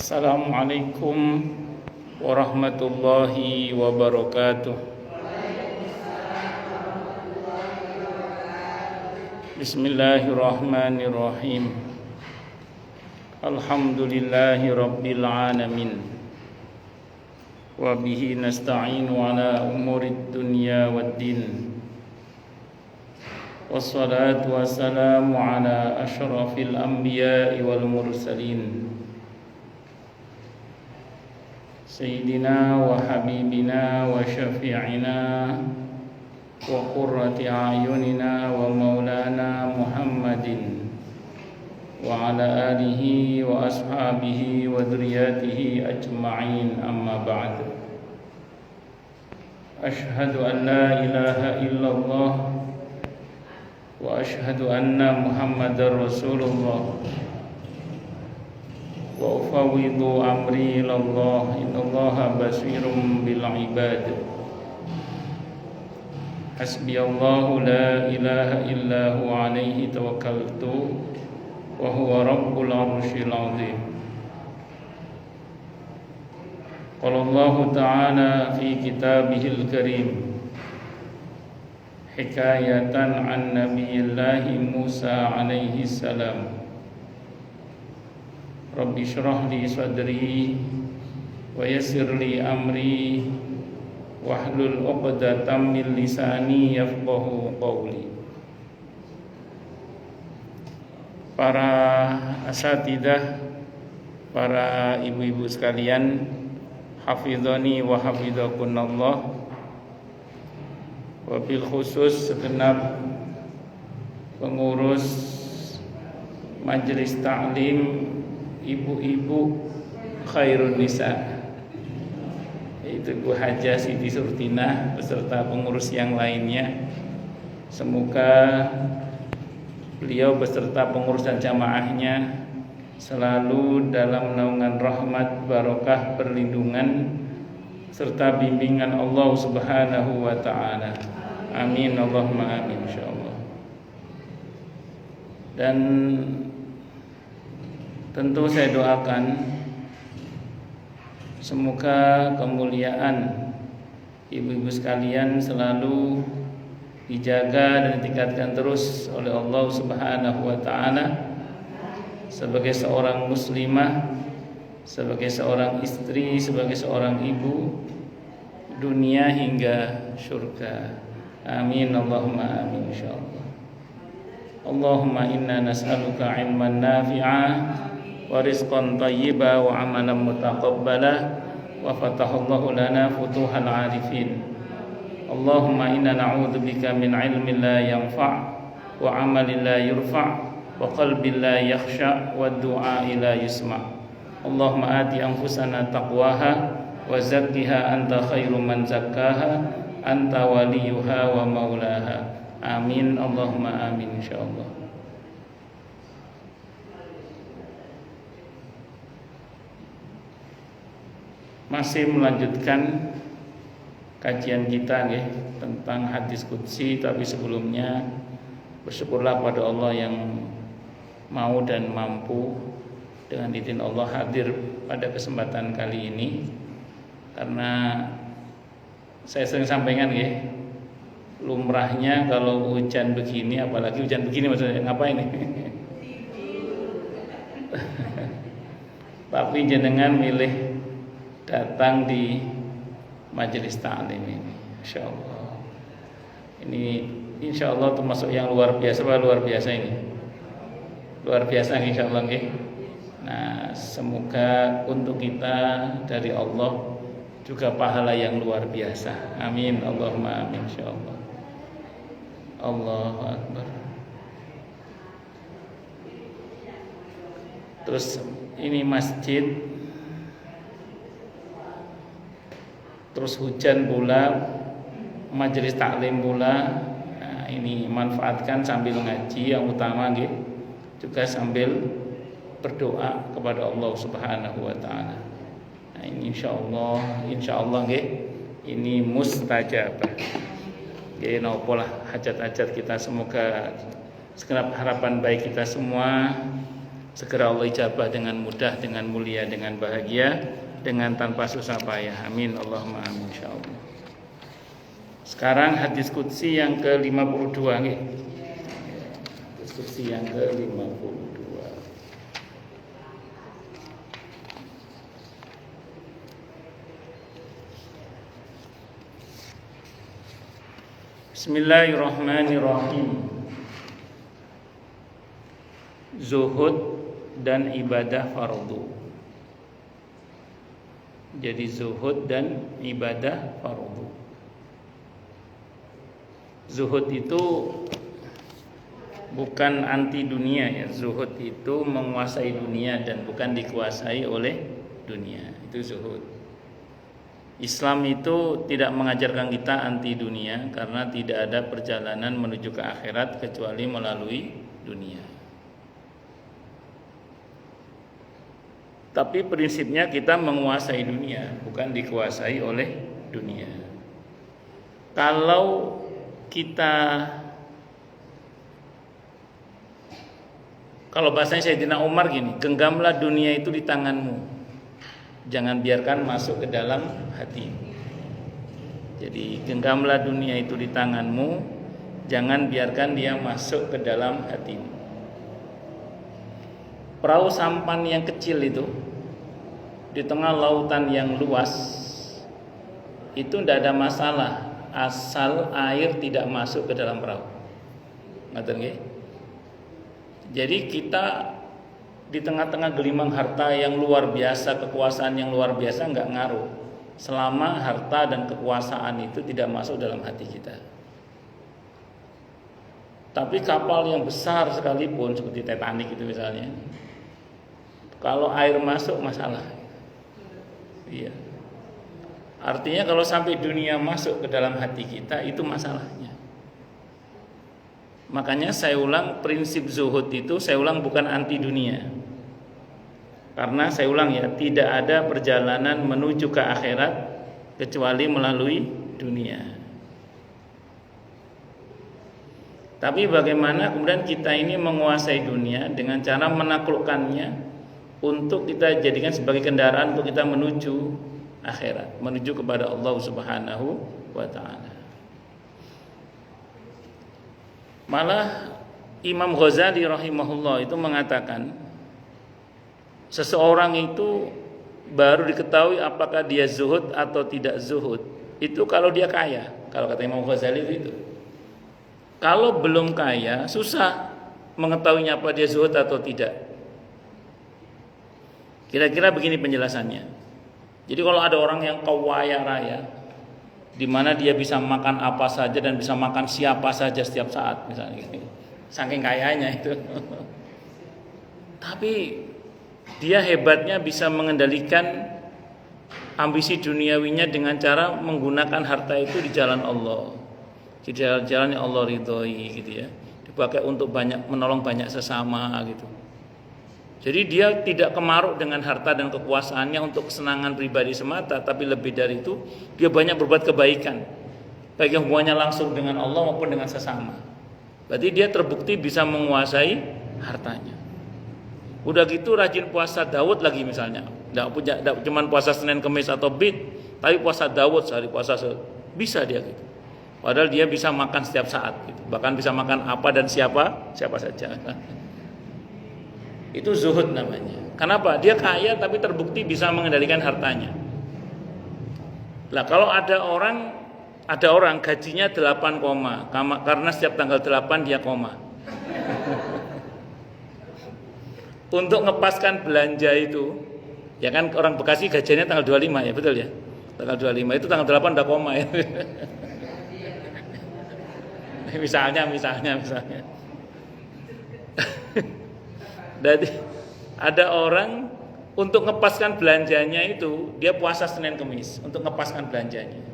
Assalamualaikum warahmatullahi wabarakatuh. Bismillahirrahmanirrahim. Alhamdulillahi rabbil alamin. Wa bihi nasta'inu ala umurid dunya waddin. Wassalatu wassalamu ala asyrafil anbiya'i wal mursalin, Sayyidina wa habibina wa syafi'ina wa qurrati a'yunina wa maulana Muhammadin wa ala alihi wa ashabihi wa dzurriyyatihi ajma'in, amma ba'd. Ashhadu an la ilaha illallah wa ashhadu anna Muhammadar Rasulullah wa ufawwidu amri ilallah, innallaha basirum bil ibad. Hasbiyallahu la ilaha illa huwa alaihi tawakkaltu wa huwa rabbul arsyil azim. Qala Allah ta'ala fi kitabihil karim hikayatan an nabiyillahi Musa alaihi salam, Rabbi syrah li sadri wa yassir li amri wahlul 'uqdatam min lisani yafqahu qawli. Para asatidzah, para ibu-ibu sekalian, hafizani wa hafizakunallah, wabil khusus segenap pengurus majelis ta'lim ibu-ibu khairun nisa, yaitu Ibu Hajah Siti Surtina beserta pengurus yang lainnya. Semoga beliau beserta pengurus dan jamaahnya selalu dalam naungan rahmat, barokah, perlindungan serta bimbingan Allah Subhanahu wa ta'ala. Amin, Allahumma amin, insyaallah. Dan tentu saya doakan semoga kemuliaan ibu-ibu sekalian selalu dijaga dan ditingkatkan terus oleh Allah Subhanahu wa ta'ala sebagai seorang muslimah, sebagai seorang istri, sebagai seorang ibu, dunia hingga surga. Amin, Allahumma amin, insyaallah. Allahumma inna nas'aluka ilman nafi'a wa rizqan thayyiba wa amalan mutaqabbala wa fatahallahu lana futuhal arifin. Allahumma inna na'udzubika min ilmin la yanfa' wa amalin la yurfa' wa qalbin la yakhsha' wa du'a la yusma'. Allahumma ati anfusana taqwaha wa zakkiha anta khairu man zakkaha anta waliyuha wa maulaha. Amin, Allahumma amin, insyaallah. Masih melanjutkan kajian kita tentang hadis qudsi, tapi sebelumnya bersyukurlah pada Allah yang mau dan mampu dengan izin Allah hadir pada kesempatan kali ini. Karena saya sering sampaikan lumrahnya kalau hujan begini, apalagi hujan begini maksudnya ngapain nih? Tapi jenengan milih datang di majelis ta'lim ini, insyaallah. Ini insyaallah termasuk yang luar biasa. Luar biasa ini, luar biasa insyaallah. Nah, semoga untuk kita dari Allah juga pahala yang luar biasa. Amin, Allahumma amin, insyaallah. Allahu akbar. Terus ini masjid, terus hujan pula, majelis taklim pula. Nah, ini manfaatkan sambil ngaji, yang utama juga sambil berdoa kepada Allah Subhanahu wa ta'ala. Nah, ini insyaallah ini mustajabah. Nopolah hajat-hajat kita, semoga segenap harapan baik kita semua segera Allah ijabah dengan mudah, dengan mulia, dengan bahagia, dengan tanpa susah payah. Amin Allahumma amin insyaallah. Sekarang hadis qudsi yang ke-52 nggih. Hadis qudsi yang ke-52. Bismillahirrahmanirrahim. Zuhud dan ibadah fardu. Jadi zuhud dan ibadah fardu. Zuhud itu bukan anti dunia ya. Zuhud itu menguasai dunia dan bukan dikuasai oleh dunia. Itu zuhud. Islam itu tidak mengajarkan kita anti dunia karena tidak ada perjalanan menuju ke akhirat kecuali melalui dunia. Tapi prinsipnya kita menguasai dunia, bukan dikuasai oleh dunia. Kalau bahasanya Sayyidina Umar gini, genggamlah dunia itu di tanganmu. Jangan biarkan masuk ke dalam hati. Jadi genggamlah dunia itu di tanganmu, jangan biarkan dia masuk ke dalam hatimu. Perahu sampan yang kecil itu di tengah lautan yang luas itu tidak ada masalah asal air tidak masuk ke dalam perahu. Ngoten nggih? Jadi kita di tengah-tengah gelimang harta yang luar biasa, kekuasaan yang luar biasa enggak ngaruh selama harta dan kekuasaan itu tidak masuk dalam hati kita. Tapi kapal yang besar sekalipun seperti Titanic itu misalnya, kalau air masuk masalah. Iya. Artinya kalau sampai dunia masuk ke dalam hati kita itu masalahnya. Makanya saya ulang, prinsip zuhud itu saya ulang bukan anti dunia. Karena saya ulang ya, tidak ada perjalanan menuju ke akhirat kecuali melalui dunia. Tapi bagaimana kemudian kita ini menguasai dunia dengan cara menaklukkannya untuk kita jadikan sebagai kendaraan untuk kita menuju akhirat, menuju kepada Allah Subhanahu wa taala. Malah Imam Ghazali rahimahullah itu mengatakan seseorang itu baru diketahui apakah dia zuhud atau tidak zuhud itu kalau dia kaya. Kalau kata Imam Ghazali itu. Kalau belum kaya susah mengetahuinya apa dia zuhud atau tidak. Kira-kira begini penjelasannya. Jadi kalau ada orang yang kaya raya di mana dia bisa makan apa saja dan bisa makan siapa saja setiap saat misalnya gitu. Saking kayanya itu. Tapi dia hebatnya bisa mengendalikan ambisi duniawinya dengan cara menggunakan harta itu di jalan Allah. Di jalan yang Allah ridhoi gitu ya. Dipakai untuk menolong banyak sesama gitu. Jadi dia tidak kemaruk dengan harta dan kekuasaannya untuk kesenangan pribadi semata, tapi lebih dari itu dia banyak berbuat kebaikan, baik yang hubungannya langsung dengan Allah maupun dengan sesama. Berarti dia terbukti bisa menguasai hartanya. Udah gitu rajin puasa Daud lagi misalnya, tidak cuma puasa Senin Kamis atau Bid, tapi puasa Daud sehari puasa bisa dia gitu. Padahal dia bisa makan setiap saat, gitu. Bahkan bisa makan apa dan siapa saja. Itu zuhud namanya. Kenapa? Dia kaya tapi terbukti bisa mengendalikan hartanya. Lah kalau ada orang gajinya 8 koma, karena setiap tanggal 8 dia koma. Untuk ngepaskan belanja itu, ya kan orang Bekasi gajinya tanggal 25 ya, betul ya? Tanggal 25 itu tanggal 8 udah koma ya. misalnya. Jadi ada orang untuk ngepaskan belanjanya itu dia puasa Senin Kamis untuk ngepaskan belanjanya.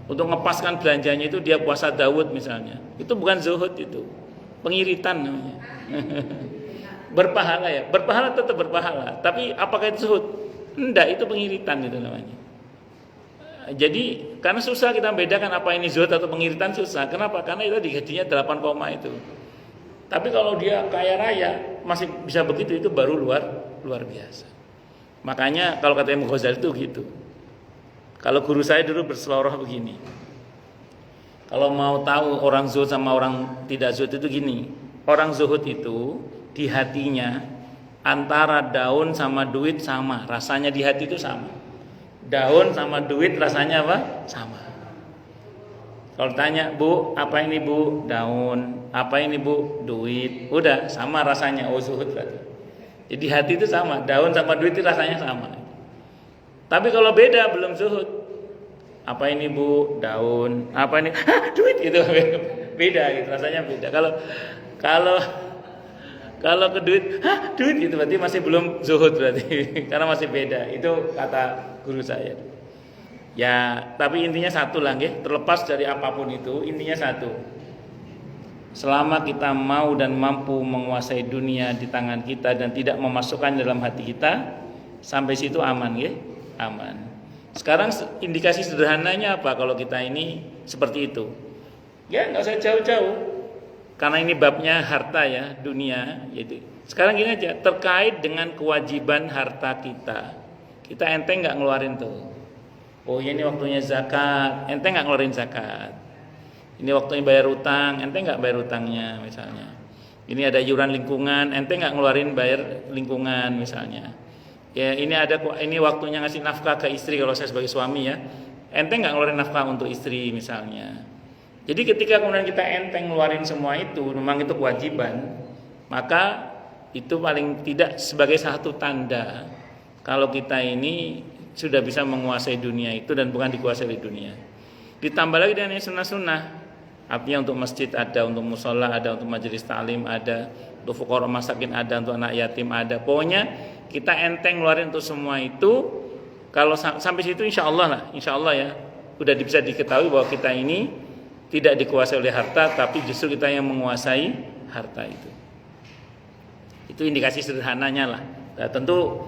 Untuk ngepaskan belanjanya itu dia puasa Daud misalnya. Itu bukan zuhud, itu pengiritan namanya. Berpahala ya, berpahala tetap berpahala. Tapi apakah itu zuhud? Enggak, itu pengiritan itu namanya. Jadi karena susah kita membedakan apa ini zuhud atau pengiritan, susah. Kenapa? Karena itu di gajinya 8 koma itu. Tapi kalau dia kaya raya masih bisa begitu, itu baru luar biasa. Makanya kalau kata Imam Ghazali itu gitu. Kalau guru saya dulu berseloroh begini. Kalau mau tahu orang zuhud sama orang tidak zuhud itu gini. Orang zuhud itu di hatinya antara daun sama duit sama, rasanya di hati itu sama. Daun sama duit rasanya apa? Sama. Kalau tanya, Bu, apa ini Bu? Daun. Apa ini Bu? Duit. Udah, sama rasanya. Oh, zuhud berarti. Jadi hati itu sama, daun sama duit itu rasanya sama. Tapi kalau beda, belum zuhud. Apa ini Bu? Daun. Apa ini? Duit gitu. Beda gitu, rasanya beda. Kalau ke duit, duit gitu berarti masih belum zuhud berarti. Karena masih beda. Itu kata guru saya. Ya, tapi intinya satu lah, terlepas dari apapun itu, intinya satu. Selama kita mau dan mampu menguasai dunia di tangan kita dan tidak memasukkan dalam hati kita, sampai situ aman, aman. Sekarang indikasi sederhananya apa kalau kita ini seperti itu? Ya, nggak usah jauh-jauh. Karena ini babnya harta ya, dunia. Gitu. Sekarang gini aja, terkait dengan kewajiban harta kita, kita enteng nggak ngeluarin tuh? Oh ya, ini waktunya zakat, ente nggak ngeluarin zakat. Ini waktunya bayar utang, ente nggak bayar utangnya misalnya. Ini ada iuran lingkungan, ente nggak ngeluarin bayar lingkungan misalnya. Ya ini waktunya ngasih nafkah ke istri kalau saya sebagai suami ya, ente nggak ngeluarin nafkah untuk istri misalnya. Jadi ketika kemudian kita enteng ngeluarin semua itu, memang itu kewajiban, maka itu paling tidak sebagai satu tanda kalau kita ini sudah bisa menguasai dunia itu dan bukan dikuasai oleh dunia. Ditambah lagi dengan sunnah-sunnah, artinya untuk masjid ada, untuk musola ada, untuk majelis taklim ada, untuk fuqara masakin ada, untuk anak yatim ada. Pokoknya kita enteng ngeluarin untuk semua itu. Kalau sampai situ insya Allah ya udah bisa diketahui bahwa kita ini tidak dikuasai oleh harta, tapi justru kita yang menguasai harta itu. Itu indikasi sederhananya lah. Nah, tentu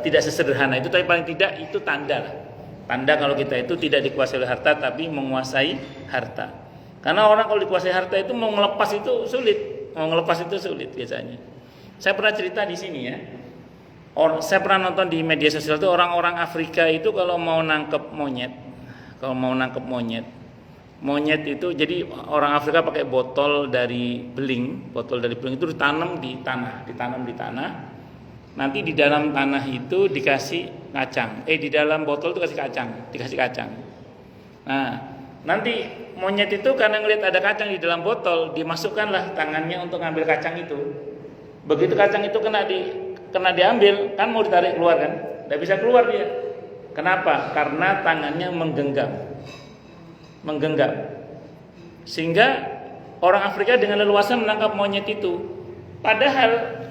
tidak sesederhana itu, tapi paling tidak itu tanda lah. Tanda kalau kita itu tidak dikuasai oleh harta, tapi menguasai harta. Karena orang kalau dikuasai harta itu mau ngelepas itu sulit biasanya. Saya pernah cerita di sini ya. Saya pernah nonton di media sosial itu orang-orang Afrika itu kalau mau nangkep monyet itu, jadi orang Afrika pakai botol dari beling itu ditanam di tanah. Nanti di dalam tanah itu dikasih kacang. Di dalam botol itu dikasih kacang. Nah, nanti monyet itu karena ngelihat ada kacang di dalam botol, dimasukkanlah tangannya untuk ngambil kacang itu. Begitu kacang itu kena diambil, kan mau ditarik keluar kan? Tidak bisa keluar dia. Kenapa? Karena tangannya menggenggam. Sehingga orang Afrika dengan leluasa menangkap monyet itu. Padahal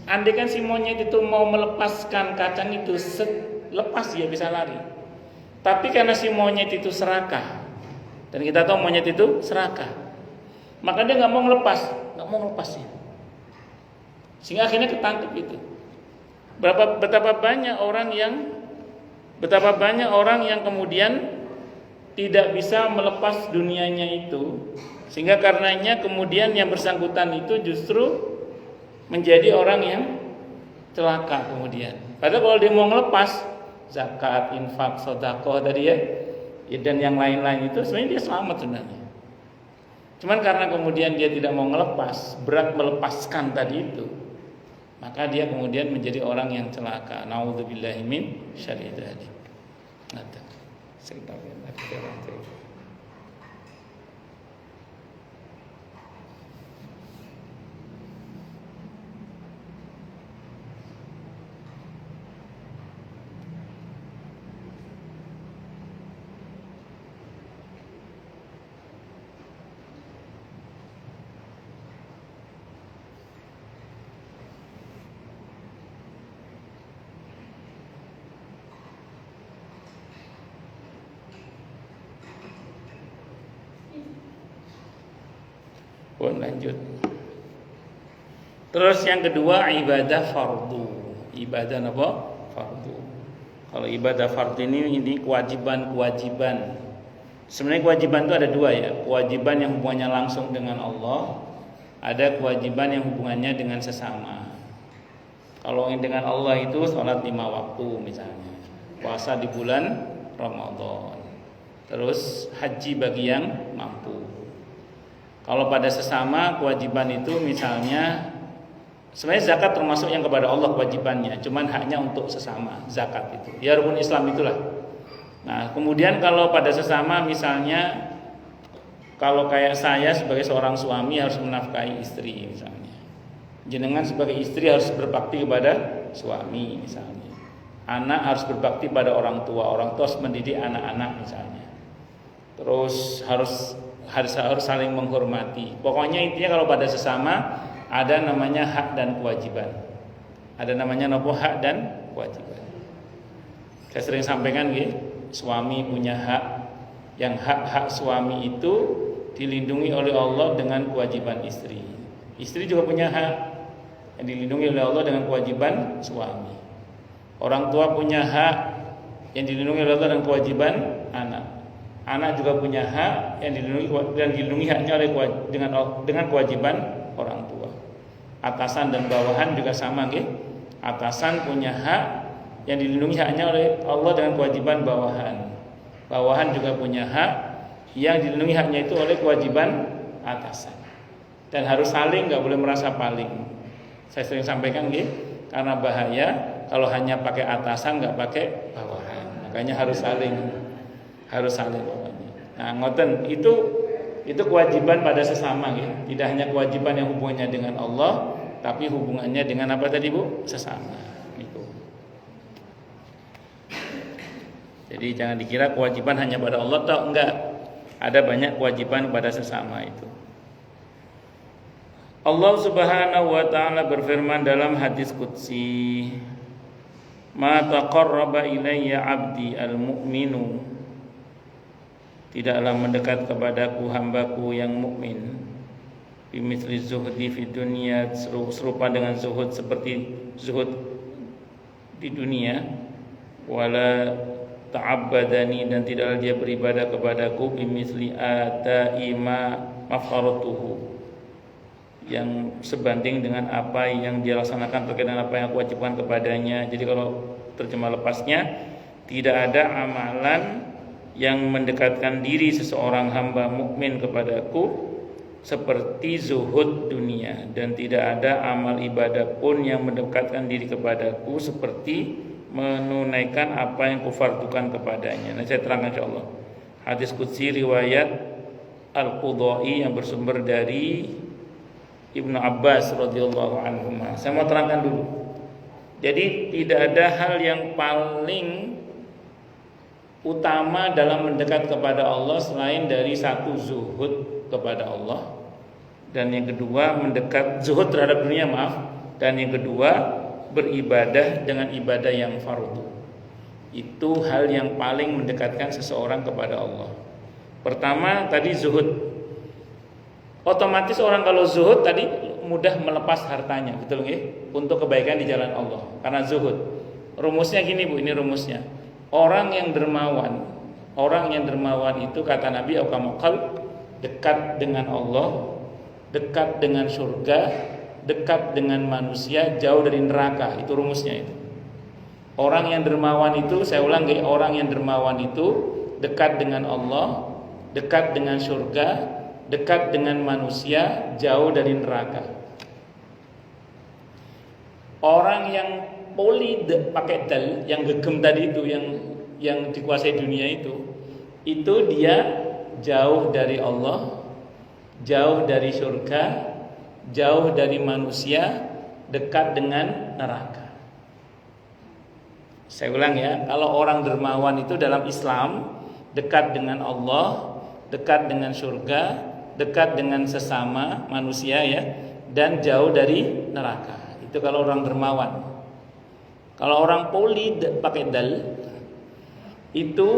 andai kan si monyet itu mau melepaskan kacang itu, lepas dia bisa lari. Tapi karena si monyet itu serakah, dan kita tahu monyet itu serakah, maka dia nggak mau melepasnya. Sehingga akhirnya ketangkep itu. Betapa banyak orang yang kemudian tidak bisa melepas dunianya itu, sehingga karenanya kemudian yang bersangkutan itu justru menjadi orang yang celaka kemudian. Padahal kalau dia mau ngelepas zakat, infak, sedekah tadi ya, dan yang lain-lain itu sebenarnya dia selamat sebenarnya. Cuman karena kemudian dia tidak mau ngelepas, berat melepaskan tadi itu, maka dia kemudian menjadi orang yang celaka. Nauzubillahi min syarri dzalik. Lanjut. Terus yang kedua ibadah fardu. Ibadah apa? Fardu. Kalau ibadah fardu ini kewajiban. Sebenarnya kewajiban itu ada dua ya. Kewajiban yang hubungannya langsung dengan Allah, ada kewajiban yang hubungannya dengan sesama. Kalau yang dengan Allah itu sholat 5 waktu misalnya, puasa di bulan Ramadan, terus haji bagi yang mampu. Kalau pada sesama kewajiban itu misalnya, sebenarnya zakat termasuk yang kepada Allah kewajibannya, cuman haknya untuk sesama, zakat itu. Ya rukun Islam itulah. Nah, kemudian kalau pada sesama misalnya, kalau kayak saya sebagai seorang suami harus menafkahi istri misalnya. Jenengan sebagai istri harus berbakti kepada suami misalnya. Anak harus berbakti pada orang tua harus mendidik anak-anak misalnya. Terus harus saling menghormati. Pokoknya intinya kalau pada sesama ada namanya hak dan kewajiban. Ada namanya hak dan kewajiban. Saya sering sampaikan suami punya hak. Yang hak suami itu dilindungi oleh Allah dengan kewajiban istri. Istri juga punya hak yang dilindungi oleh Allah dengan kewajiban suami. Orang tua punya hak yang dilindungi oleh Allah dengan kewajiban anak. Anak juga punya hak yang dilindungi haknya dengan kewajiban orang tua. Atasan dan bawahan juga sama Atasan punya hak yang dilindungi haknya oleh Allah dengan kewajiban bawahan. Bawahan juga punya hak yang dilindungi haknya itu oleh kewajiban atasan. Dan harus saling, nggak boleh merasa paling. Saya sering sampaikan karena bahaya kalau hanya pakai atasan nggak pakai bawahan. Makanya harus saling pokoknya. Nah, ngoten itu kewajiban pada sesama Tidak hanya kewajiban yang hubungannya dengan Allah, tapi hubungannya dengan apa tadi Bu? Sesama. Itu. Jadi jangan dikira kewajiban hanya pada Allah atau enggak. Ada banyak kewajiban pada sesama itu. Allah Subhanahu wa taala berfirman dalam hadis qudsi, "Ma taqarraba ilayya 'abdi al-mu'minu." Tidaklah mendekat kepadaku hambaku yang mukmin bimithli zuhdi fi dunya, serupa dengan zuhud seperti zuhud di dunia, wala ta'abbadani, dan tidaklah dia beribadah kepadaku bimithli ata'i ma mafaratuhu, yang sebanding dengan apa yang dia laksanakan terkait dengan apa yang aku wajibkan kepadanya. Jadi kalau terjemah lepasnya, tidak ada amalan yang mendekatkan diri seseorang hamba mukmin kepadaku seperti zuhud dunia, dan tidak ada amal ibadah pun yang mendekatkan diri kepadaku seperti menunaikan apa yang kufardukan kepadanya. Nah, saya terangkan insyaallah. Hadis qudsi riwayat Al-Qudai yang bersumber dari Ibnu Abbas radhiyallahu anhu. Saya mau terangkan dulu. Jadi tidak ada hal yang paling utama dalam mendekat kepada Allah selain dari satu zuhud kepada Allah, dan yang kedua mendekat zuhud terhadap dunia, dan yang kedua beribadah dengan ibadah yang fardu. Itu hal yang paling mendekatkan seseorang kepada Allah. Pertama tadi zuhud. Otomatis orang kalau zuhud tadi mudah melepas hartanya, betul nggih? Untuk kebaikan di jalan Allah. Karena zuhud. Rumusnya gini Bu, ini rumusnya. Orang yang dermawan itu kata Nabi Aukamokal, dekat dengan Allah, dekat dengan surga, dekat dengan manusia, jauh dari neraka. Itu rumusnya itu. Orang yang dermawan itu, saya ulang nggih, orang yang dermawan itu dekat dengan Allah, dekat dengan surga, dekat dengan manusia, jauh dari neraka. Orang yang poli pakai dal, yang gegem tadi itu, yang dikuasai dunia itu dia jauh dari Allah, jauh dari surga, jauh dari manusia, dekat dengan neraka. Saya ulang ya, kalau orang dermawan itu dalam Islam dekat dengan Allah, dekat dengan surga, dekat dengan sesama manusia ya, dan jauh dari neraka. Itu kalau orang dermawan. Kalau orang poli pakai dal, itu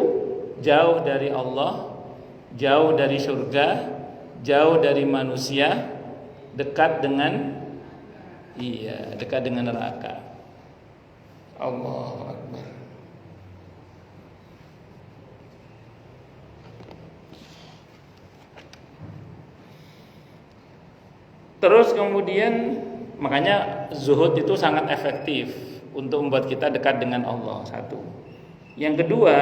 jauh dari Allah, jauh dari surga, jauh dari manusia, dekat dengan neraka. Allahu Akbar. Terus kemudian makanya zuhud itu sangat efektif untuk membuat kita dekat dengan Allah, satu. Yang kedua,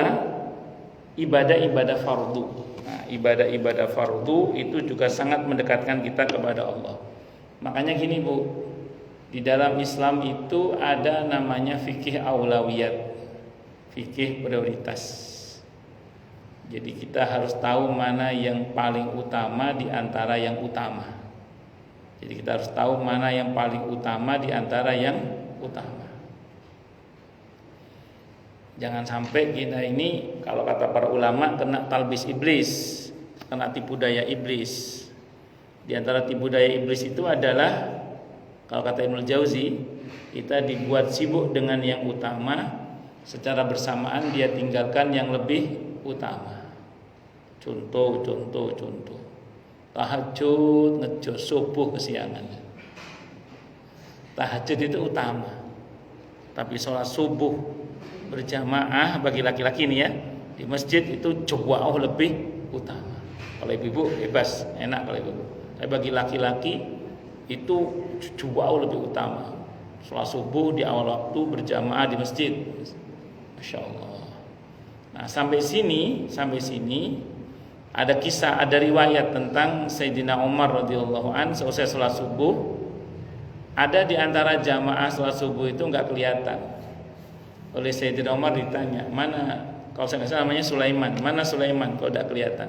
ibadah-ibadah fardu. Nah, ibadah-ibadah fardu itu juga sangat mendekatkan kita kepada Allah. Makanya gini Bu, di dalam Islam itu ada namanya fikih aulawiyat, fikih prioritas. Jadi kita harus tahu mana yang paling utama di antara yang utama. Jadi kita harus tahu mana yang paling utama di antara yang utama. Jangan sampai kita ini, kalau kata para ulama, kena talbis iblis, kena tipu daya iblis. Di antara tipu daya iblis itu adalah, kalau kata Ibnu Jauzi, kita dibuat sibuk dengan yang utama, secara bersamaan dia tinggalkan yang lebih utama. Contoh. Tahajud ngejos subuh kesiangan. Tahajud itu utama. Tapi sholat subuh berjamaah bagi laki-laki nih ya, di masjid itu jauh lebih utama. Kalau ibu bebas, enak kalau ibu. Tapi bagi laki-laki itu jauh lebih utama. Sholat subuh di awal waktu berjamaah di masjid. Masya Allah. Nah sampai sini ada kisah, ada riwayat tentang Sayyidina Umar radhiyallahu an selesai sholat subuh. Ada di antara jamaah sholat subuh itu nggak kelihatan. Oleh Sayyidina Umar ditanya, mana, kalau saya nggak salah namanya Sulaiman, mana Sulaiman kalau tidak kelihatan?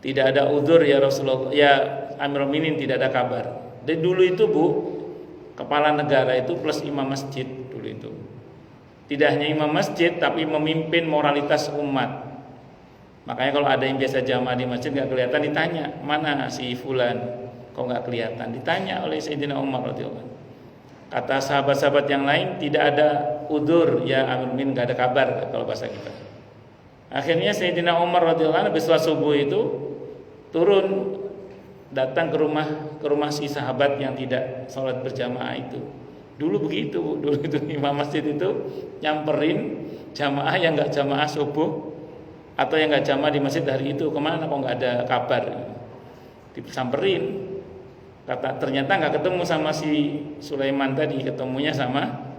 Tidak ada udzur ya Rasulullah, ya Amirul Mukminin, tidak ada kabar. Dari dulu itu Bu, kepala negara itu plus imam masjid dulu itu. Tidak hanya imam masjid tapi memimpin moralitas umat. Makanya kalau ada yang biasa jamaah di masjid nggak kelihatan, ditanya, mana si fulan, kok nggak kelihatan? Ditanya oleh Sayyidina Umar radhiyallahu anhu. Kata sahabat-sahabat yang lain, tidak ada udzur ya Amirul Mukminin, nggak ada kabar kalau bahasa kita. Akhirnya Sayyidina Umar radhiyallahu anhu habis sholat subuh itu turun, datang ke rumah si sahabat yang tidak sholat berjamaah itu. Dulu begitu, dulu itu imam masjid itu nyamperin jamaah yang nggak jamaah subuh atau yang nggak jamaah di masjid hari itu, kemana kok nggak ada kabar? Disamperin, kata ternyata nggak ketemu sama si Sulaiman tadi, ketemunya sama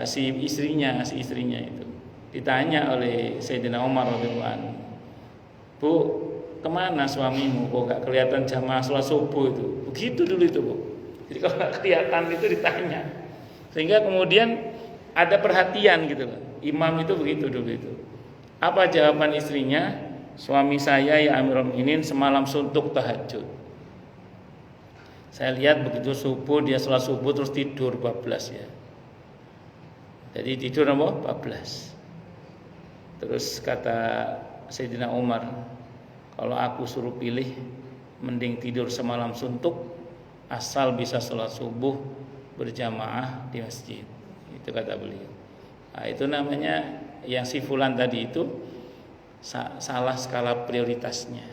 si istrinya itu. Ditanya oleh Sayyidina Umar radhiyallahu anhu, Bu, kemana suamimu kok nggak kelihatan jamaah sholat subuh itu? Begitu dulu itu Bu. Jadi kalau nggak kelihatan itu ditanya, sehingga kemudian ada perhatian gitu loh. Imam itu begitu dulu itu. Apa jawaban istrinya? Suami saya ya Amirul Mukminin semalam suntuk tahajud. Saya lihat begitu subuh dia sholat subuh terus tidur bablas ya. Jadi tidur apa? Bablas. Terus kata Sayyidina Umar, kalau aku suruh pilih, mending tidur semalam suntuk asal bisa sholat subuh berjamaah di masjid. Itu kata beliau. Nah, itu namanya yang si fulan tadi itu salah skala prioritasnya.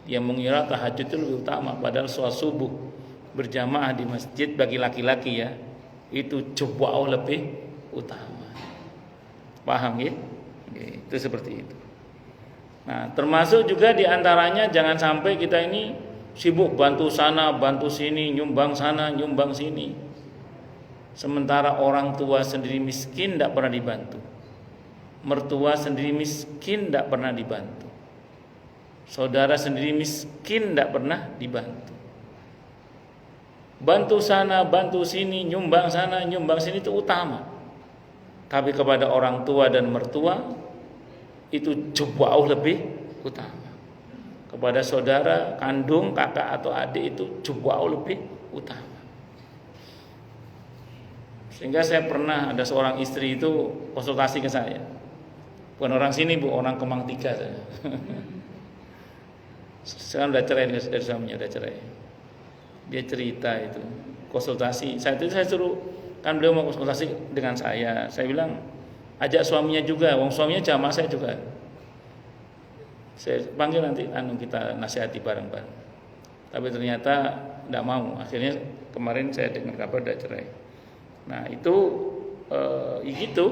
Dia mengira tahajud itu lebih utama, padahal sholat subuh berjamaah di masjid bagi laki-laki ya itu jauh lebih utama. Paham ya? Itu seperti itu. Nah, termasuk juga diantaranya jangan sampai kita ini sibuk bantu sana, bantu sini, nyumbang sana, nyumbang sini. Sementara orang tua sendiri miskin tidak pernah dibantu. Mertua sendiri miskin tidak pernah dibantu. Saudara sendiri miskin tidak pernah dibantu. Bantu sana, bantu sini, nyumbang sana, nyumbang sini itu utama. Tapi kepada orang tua dan mertua itu jauh lebih utama. Kepada saudara, kandung, kakak atau adik itu jauh lebih utama. Sehingga saya pernah ada seorang istri itu konsultasi ke saya. Bukan orang sini Bu, orang Kemang 3 saya. Sekarang udah cerai dari suaminya, udah cerai. Dia cerita itu konsultasi. Saya suruh, kan beliau mau konsultasi dengan saya. Saya bilang ajak suaminya juga, wong suaminya jamaah saya juga. Saya panggil nanti kita nasihati bareng-bareng. Tapi ternyata tidak mau. Akhirnya kemarin saya dengar kabar udah cerai. Nah itu gitu.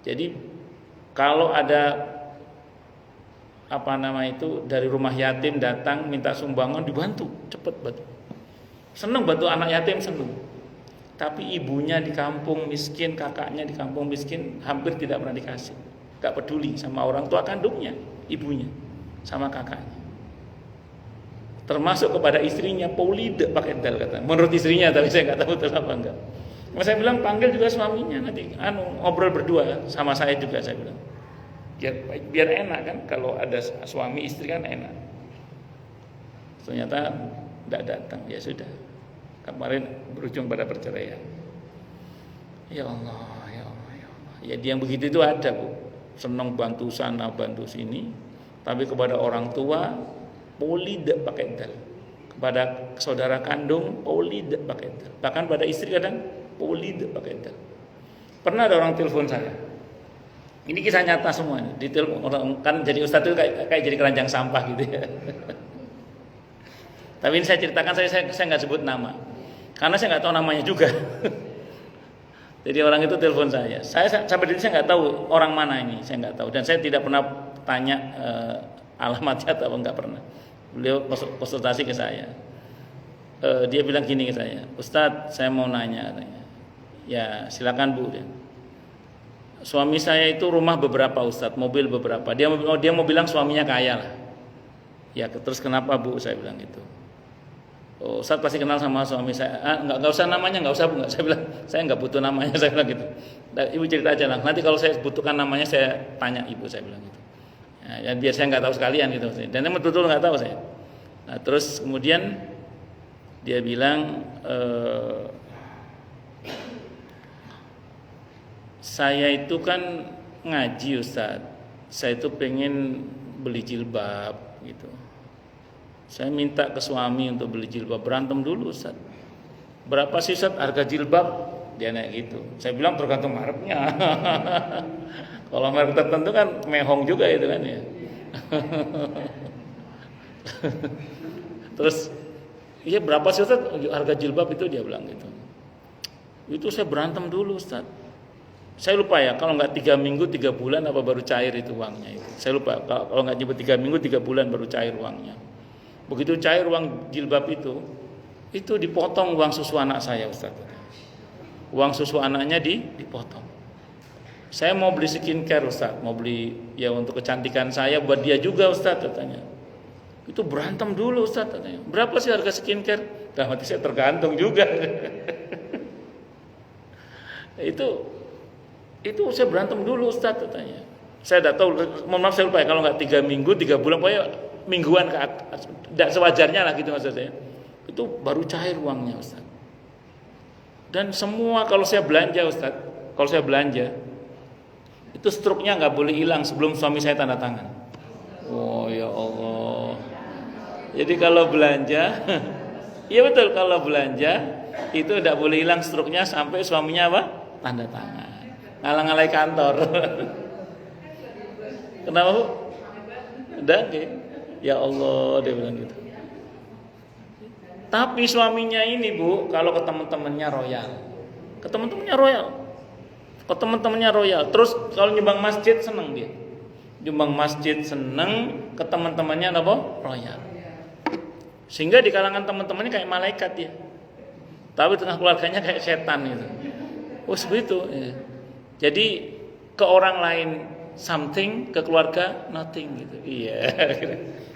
Jadi kalau ada dari rumah yatim datang minta sumbangan, dibantu cepet banget. seneng bantu anak yatim, seneng. Tapi ibunya di kampung miskin, kakaknya di kampung miskin, hampir tidak pernah dikasih. Gak peduli sama orang tua kandungnya, ibunya, sama kakaknya. Termasuk kepada istrinya, Paulida pakai dal kata. Menurut istrinya, tapi saya nggak tahu betul apa enggak. Mas saya bilang panggil juga suaminya nanti, ngobrol berdua sama saya juga, saya bilang. Biar enak kan, kalau ada suami istri kan enak. Ternyata tidak datang, ya sudah. Kemarin berujung pada perceraian. Ya Allah, ya Allah, ya Allah. Ya dia yang begitu itu ada, Bu. Senang bantu sana, bantu sini, tapi kepada orang tua tidak pakai dal. Kepada saudara kandung tidak pakai dal. Bahkan pada istri kadang tidak pakai dal. Pernah ada orang telepon saya. Ini kisah nyata semua. Di telepon orang kan jadi ustadz itu kayak jadi keranjang sampah gitu ya. Tapi ini saya ceritakan, saya nggak sebut nama. Karena saya nggak tahu namanya juga. Jadi orang itu telepon saya. Saya sampai detik saya nggak tahu orang mana ini, saya nggak tahu. Dan saya tidak pernah tanya alamatnya atau nggak pernah. Beliau konsultasi ke saya. Dia bilang gini ke saya, Ustadz, saya mau nanya katanya. Ya silakan Bu. Suami saya itu rumah beberapa Ustadz, mobil beberapa. Dia mau bilang suaminya kaya lah. Ya terus kenapa Bu? Saya bilang gitu. Oh, Ustadz pasti kenal sama suami saya. Nggak usah namanya, nggak usah Bu. Nggak, saya bilang saya nggak butuh namanya, saya bilang gitu. Ibu cerita aja lah. Nanti kalau saya butuhkan namanya saya tanya Ibu, saya bilang gitu. Ya, biar saya nggak tahu sekalian gitu. Dan emang betul nggak tahu saya. Nah terus kemudian dia bilang, saya itu kan ngaji Ustadz. Saya itu pengen beli jilbab gitu. Saya minta ke suami untuk beli jilbab, berantem dulu Ustaz. Berapa sih Ustaz harga jilbab? Dia naik gitu. Saya bilang tergantung mereknya. Kalau merek tertentu kan mehong juga itu kan ya. Terus, iya berapa sih Ustaz harga jilbab itu? Dia bilang gitu. Itu saya berantem dulu Ustaz. Saya lupa ya, kalau nggak 3 minggu 3 bulan apa baru cair itu uangnya itu. Saya lupa, kalau nggak nyebut 3 minggu 3 bulan baru cair uangnya. Begitu cair uang jilbab itu dipotong uang susu anak saya Ustaz. Uang susu anaknya dipotong. Saya mau beli skincare Ustaz, mau beli ya untuk kecantikan saya, buat dia juga Ustaz katanya. Itu berantem dulu Ustaz katanya. Berapa sih harga skincare? Nah, mati saya tergantung juga. itu saya berantem dulu Ustaz katanya. Saya tidak tahu, mohon maaf saya lupa ya, kalau nggak 3 minggu 3 bulan pokoknya mingguan tidak sewajarnya lah gitu maksud saya. Itu baru cair uangnya Ustaz. Dan semua kalau saya belanja Ustaz, itu struknya nggak boleh hilang sebelum suami saya tanda tangan. Oh ya Allah. Jadi kalau belanja, iya betul, kalau belanja itu tidak boleh hilang struknya sampai suaminya apa? Tanda tangan. Ngalang-ngalai kantor. Kenapa Bu? Udah okay. Ya Allah, dia bilang gitu. Tapi suaminya ini Bu, kalau ke teman-temannya royal. Terus kalau nyumbang masjid seneng dia. Nyumbang masjid seneng, ke teman-temannya apa? Royal. Sehingga di kalangan teman-temannya kayak malaikat dia. Tapi tengah keluarganya kayak setan gitu. Oh begitu. Ya. Jadi ke orang lain something, ke keluarga nothing gitu. Iya.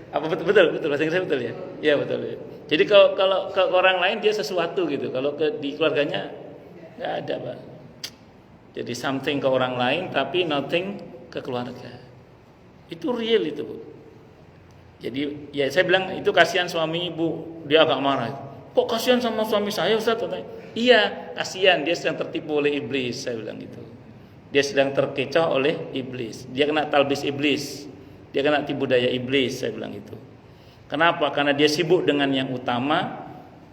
Apa betul bahasa Inggris betul ya? Iya betul. Ya. Jadi kalau ke orang lain dia sesuatu gitu. Kalau di keluarganya nggak ada Pak. Jadi something ke orang lain tapi nothing ke keluarga. Itu real itu Bu. Jadi ya saya bilang itu kasihan suami Ibu. Dia agak marah. Kok kasihan sama suami saya Ustaz? Iya kasihan, dia sedang tertipu oleh iblis. Saya bilang gitu. Dia sedang terkecoh oleh iblis. Dia kena talbis iblis. Dia kena tipu daya iblis, saya bilang itu. Kenapa? Karena dia sibuk dengan yang utama,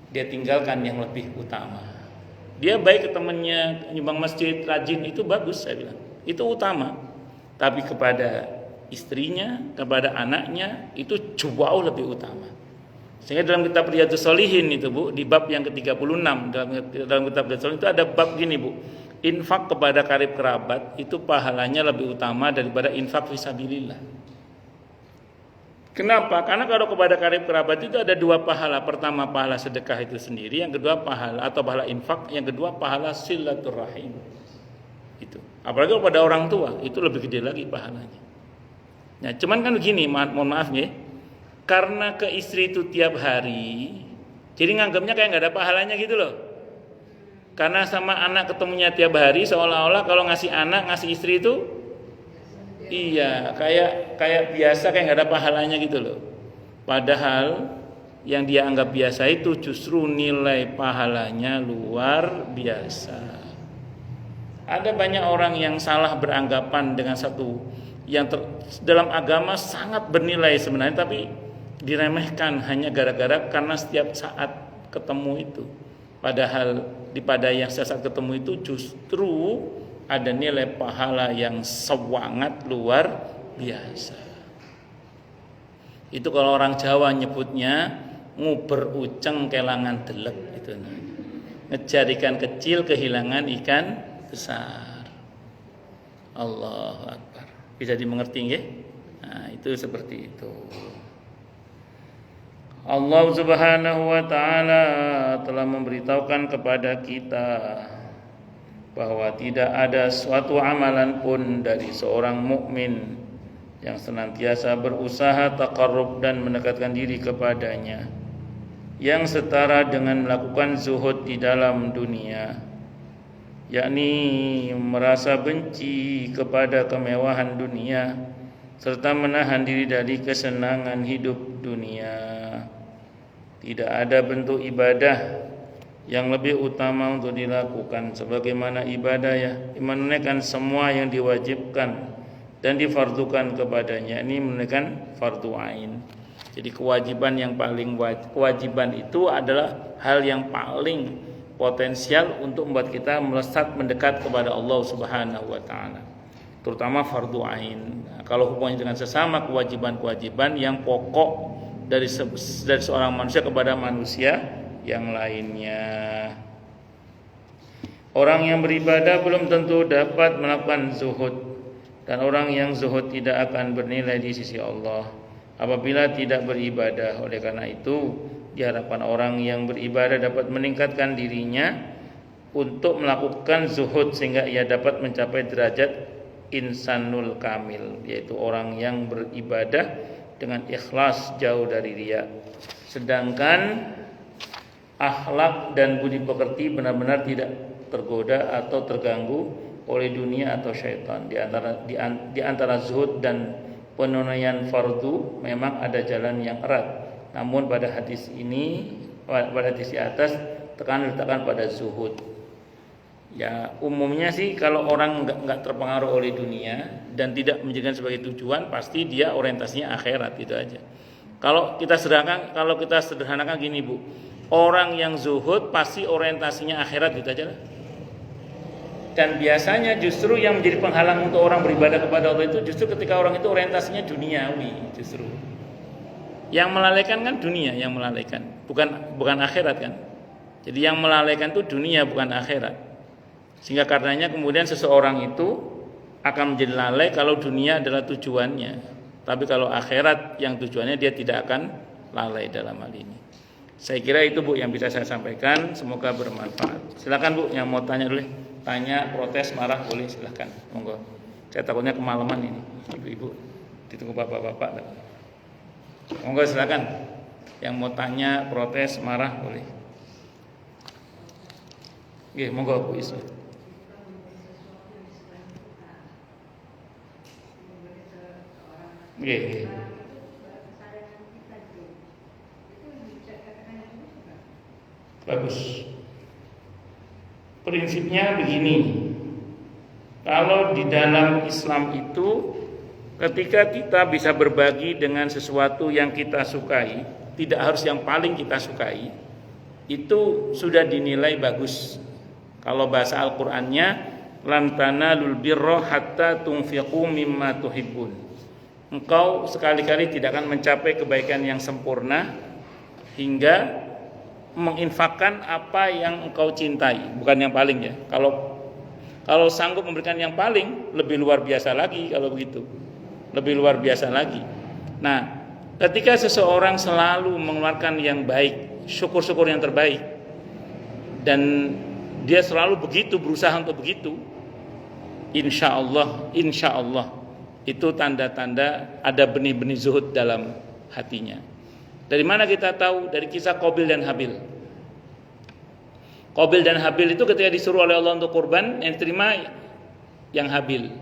dia tinggalkan yang lebih utama. Dia baik ke temannya, nyumbang masjid, rajin, itu bagus, saya bilang. Itu utama. Tapi kepada istrinya, kepada anaknya, itu jauh lebih utama. Sehingga dalam kitab Riyadhus Shalihin itu Bu, di bab yang ke-36, dalam kitab Riyadhus Shalihin itu ada bab gini Bu. Infak kepada karib kerabat itu pahalanya lebih utama daripada infak fisabilillah. Kenapa? Karena kalau kepada karib kerabat itu ada dua pahala. Pertama pahala sedekah itu sendiri, yang kedua pahala atau pahala infak, yang kedua pahala silaturahim. Itu. Apalagi kepada orang tua, itu lebih gede lagi pahalanya. Nah, cuman kan begini, mohon maaf ya. Karena ke istri itu tiap hari, jadi nganggapnya kayak nggak ada pahalanya gitu loh. Karena sama anak ketemunya tiap hari, seolah-olah kalau ngasih anak, ngasih istri itu iya, kayak biasa, kayak nggak ada pahalanya gitu loh. Padahal yang dia anggap biasa itu justru nilai pahalanya luar biasa. Ada banyak orang yang salah beranggapan dengan satu yang dalam agama sangat bernilai sebenarnya, tapi diremehkan hanya gara-gara karena setiap saat ketemu itu. Padahal pada yang setiap saat ketemu itu justru ada nilai pahala yang sangat luar biasa. Itu kalau orang Jawa nyebutnya nguber uceng kelangan delek itu. Ngejar ikan kecil kehilangan ikan besar. Allahu Akbar. Bisa dimengerti nggih? Nah, itu seperti itu. Allah Subhanahu wa taala telah memberitahukan kepada kita bahwa tidak ada suatu amalan pun dari seorang mukmin yang senantiasa berusaha taqarrub dan mendekatkan diri kepadanya yang setara dengan melakukan zuhud di dalam dunia, yakni merasa benci kepada kemewahan dunia serta menahan diri dari kesenangan hidup dunia. Tidak ada bentuk ibadah yang lebih utama untuk dilakukan sebagaimana ibadah ya menunaikan semua yang diwajibkan dan difardukan kepadanya. Ini menunaikan fardu ain. Jadi kewajiban yang paling kewajiban itu adalah hal yang paling potensial untuk membuat kita melesat mendekat kepada Allah Subhanahu wa taala. Terutama fardu ain. Nah, kalau hubungannya dengan sesama kewajiban-kewajiban yang pokok dari seorang manusia kepada manusia yang lainnya. Orang yang beribadah belum tentu dapat melakukan zuhud, dan orang yang zuhud tidak akan bernilai di sisi Allah apabila tidak beribadah. Oleh karena itu, diharapkan orang yang beribadah dapat meningkatkan dirinya untuk melakukan zuhud sehingga ia dapat mencapai derajat insanul kamil, yaitu orang yang beribadah dengan ikhlas jauh dari riya. Sedangkan akhlak dan budi pekerti benar-benar tidak tergoda atau terganggu oleh dunia atau syaitan. Di antara zuhud dan penunaian fardu memang ada jalan yang erat. Namun pada hadis ini, pada hadis di atas tekan pada zuhud. Ya umumnya sih kalau orang nggak terpengaruh oleh dunia dan tidak menjadikan sebagai tujuan, pasti dia orientasinya akhirat, itu aja. Kalau kita sederhanakan gini Bu, orang yang zuhud pasti orientasinya akhirat, gitu aja lah. Dan biasanya justru yang menjadi penghalang untuk orang beribadah kepada Allah itu justru ketika orang itu orientasinya duniawi, justru. Yang melalaikan kan dunia, yang melalaikan, bukan akhirat kan. Jadi yang melalaikan itu dunia, bukan akhirat. Sehingga karenanya kemudian seseorang itu akan menjadi lalai kalau dunia adalah tujuannya. Tapi kalau akhirat yang tujuannya, dia tidak akan lalai dalam hal ini. Saya kira itu Bu yang bisa saya sampaikan. Semoga bermanfaat. Silakan Bu yang mau tanya dulu. Tanya, protes, marah boleh, silakan. Monggo. Saya takutnya kemalaman ini. Ibu-ibu ditunggu bapak-bapak. Monggo silakan. Yang mau tanya, protes, marah boleh. Oke, monggo Bu Isu. Oke. Bagus. Prinsipnya begini. Kalau di dalam Islam itu ketika kita bisa berbagi dengan sesuatu yang kita sukai, tidak harus yang paling kita sukai, itu sudah dinilai bagus. Kalau bahasa Al-Qur'annya, lan tanalul birra hatta tunfiqu mimma tuhibbun. Engkau sekali-kali tidak akan mencapai kebaikan yang sempurna hingga menginfakkan apa yang engkau cintai, bukan yang paling ya. Kalau sanggup memberikan yang paling, lebih luar biasa lagi kalau begitu. Lebih luar biasa lagi. Nah, Ketika seseorang selalu mengeluarkan yang baik, syukur-syukur yang terbaik, dan dia selalu begitu, berusaha untuk begitu, insya Allah itu tanda-tanda ada benih-benih zuhud dalam hatinya. Dari mana kita tahu? Dari kisah Qabil dan Habil. Qabil dan Habil itu ketika disuruh oleh Allah untuk kurban, yang diterima yang Habil.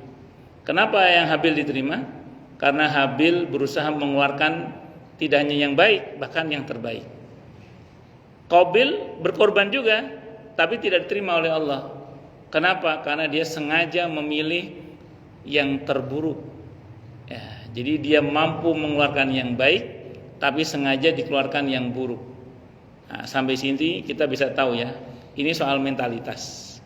Kenapa yang Habil diterima? Karena Habil berusaha mengeluarkan tidak hanya yang baik, bahkan yang terbaik. Qabil berkorban juga, tapi tidak diterima oleh Allah. Kenapa? Karena dia sengaja memilih yang terburuk. Ya, jadi dia mampu mengeluarkan yang baik, tapi sengaja dikeluarkan yang buruk. Nah, sampai sini kita bisa tahu ya, ini soal mentalitas.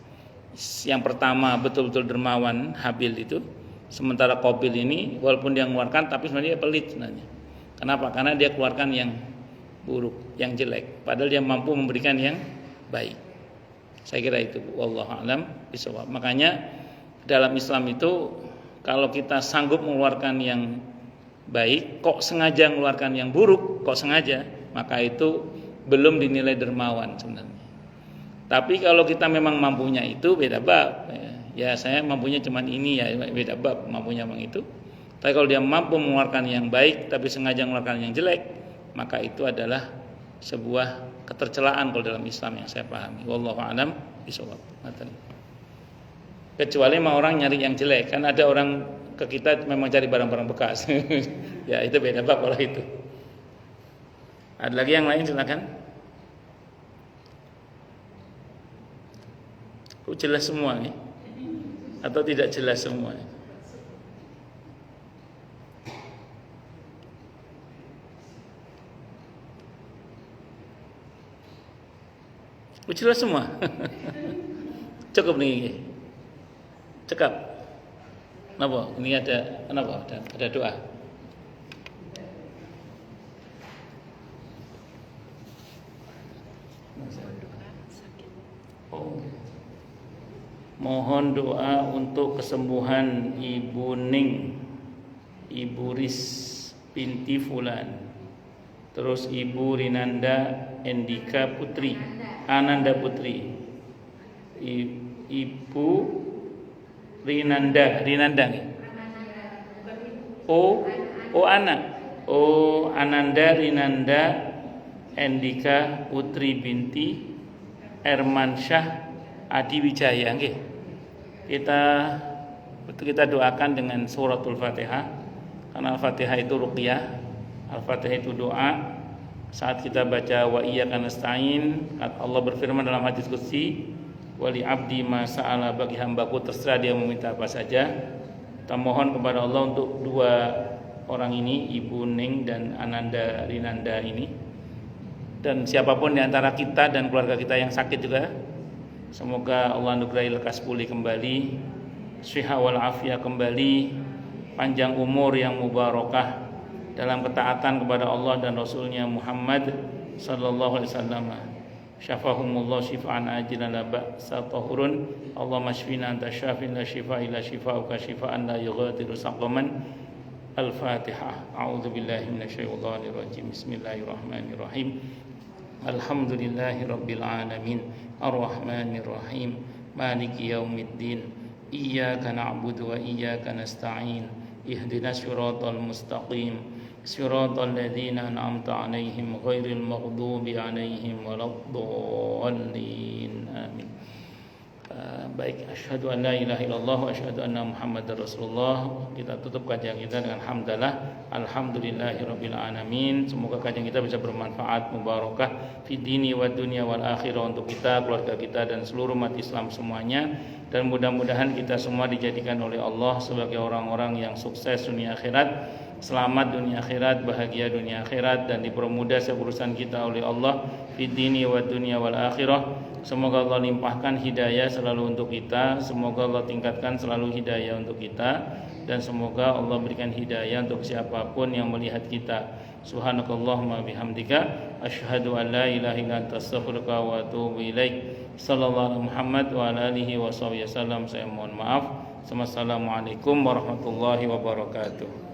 Yang pertama betul-betul dermawan Habil itu, sementara Qabil ini walaupun dia mengeluarkan, tapi sebenarnya dia pelit sebenarnya. Kenapa? Karena dia keluarkan yang buruk, yang jelek, padahal dia mampu memberikan yang baik. Saya kira itu, wallahu a'lam bishawab. Makanya dalam Islam itu kalau kita sanggup mengeluarkan yang baik, kok sengaja mengeluarkan yang buruk, kok sengaja, maka itu belum dinilai dermawan sebenarnya. Tapi kalau kita memang mampunya itu beda bab. Ya saya mampunya cuman ini ya, beda bab mampunya memang itu. Tapi kalau dia mampu mengeluarkan yang baik tapi sengaja mengeluarkan yang jelek, maka itu adalah sebuah ketercelaan kalau dalam Islam yang saya pahami. Wallahu a'lam bishawab. Kecuali memang orang nyari yang jelek, kan ada orang ke kita memang cari barang-barang bekas. Ya itu beda bab kalau itu. Ada lagi yang lain, silakan. Jelas semua nih? Atau tidak jelas semua? Jelas semua. Cukup nih. Cekap. Kenapa? Ini ada doa. Mohon doa untuk kesembuhan Ibu Ning, Ibu Ris binti Fulan, terus Ibu Rinanda Endika Putri, Ananda Putri, Ibu Rinanda nih. Ananda Rinanda Endika Putri binti Ermansyah Adi Wijaya nggih. Kita doakan dengan suratul Fatihah. Karena Al-Fatihah itu ruqyah, Al-Fatihah itu doa. Saat kita baca wa iyyaka nasta'in, Allah berfirman dalam hadis qudsi, wali abdi ma sa'ala, bagi hambaku terserah dia meminta apa saja. Kita mohon kepada Allah untuk dua orang ini, Ibu Ning dan Ananda Rinanda ini, dan siapapun di antara kita dan keluarga kita yang sakit juga, semoga Allah anugerahi lekas pulih kembali, shihah wal afiyah kembali, panjang umur yang mubarakah dalam ketaatan kepada Allah dan Rasulnya Muhammad sallallahu alaihi wasallam. Syafahumullah syifaan ajilan la ba'sa tahurun. Allahumma shfina anta syafin la shifa illa shifauka shifaan la yughadiru saqaman. Al-Fatihah. A'udzubillahi minasyaitonir rajim. Bismillahirrahmanirrahim. Alhamdulillahi rabbil alamin. Ar-Rahmanir Rahim. Maliki yaumiddin. Iyyaka na'budu wa iyyaka nasta'in. Ihdinas siratal mustaqim. Siratal ladzina an'amta 'alaihim ghairil maghdubi 'alaihim waladdallin. Amin. Baik, asyhadu an la ilaha illallah wa asyhadu anna Muhammadar Rasulullah. Kita tutup kajian kita dengan hamdalah. Alhamdulillahirabbil alamin. Semoga kajian kita bisa bermanfaat, mubarakah fi dini wa dunya wal akhirah, untuk kita, keluarga kita dan seluruh umat Islam semuanya. Dan mudah-mudahan kita semua dijadikan oleh Allah sebagai orang-orang yang sukses dunia akhirat, selamat dunia akhirat, bahagia dunia akhirat, dan dipermudah urusan kita oleh Allah fi dini wa dunya wal akhirah. Semoga Allah limpahkan hidayah selalu untuk kita, semoga Allah tingkatkan selalu hidayah untuk kita, dan semoga Allah berikan hidayah untuk siapapun yang melihat kita. Subhanakallahumma bihamdika asyhadu an la ilaha illa anta astaghfiruka wa atubu ilaik. Sallallahu alaihi Muhammad wa ala alihi wa sahbihi wasallam. Saya mohon maaf. Wassalamualaikum warahmatullahi wabarakatuh.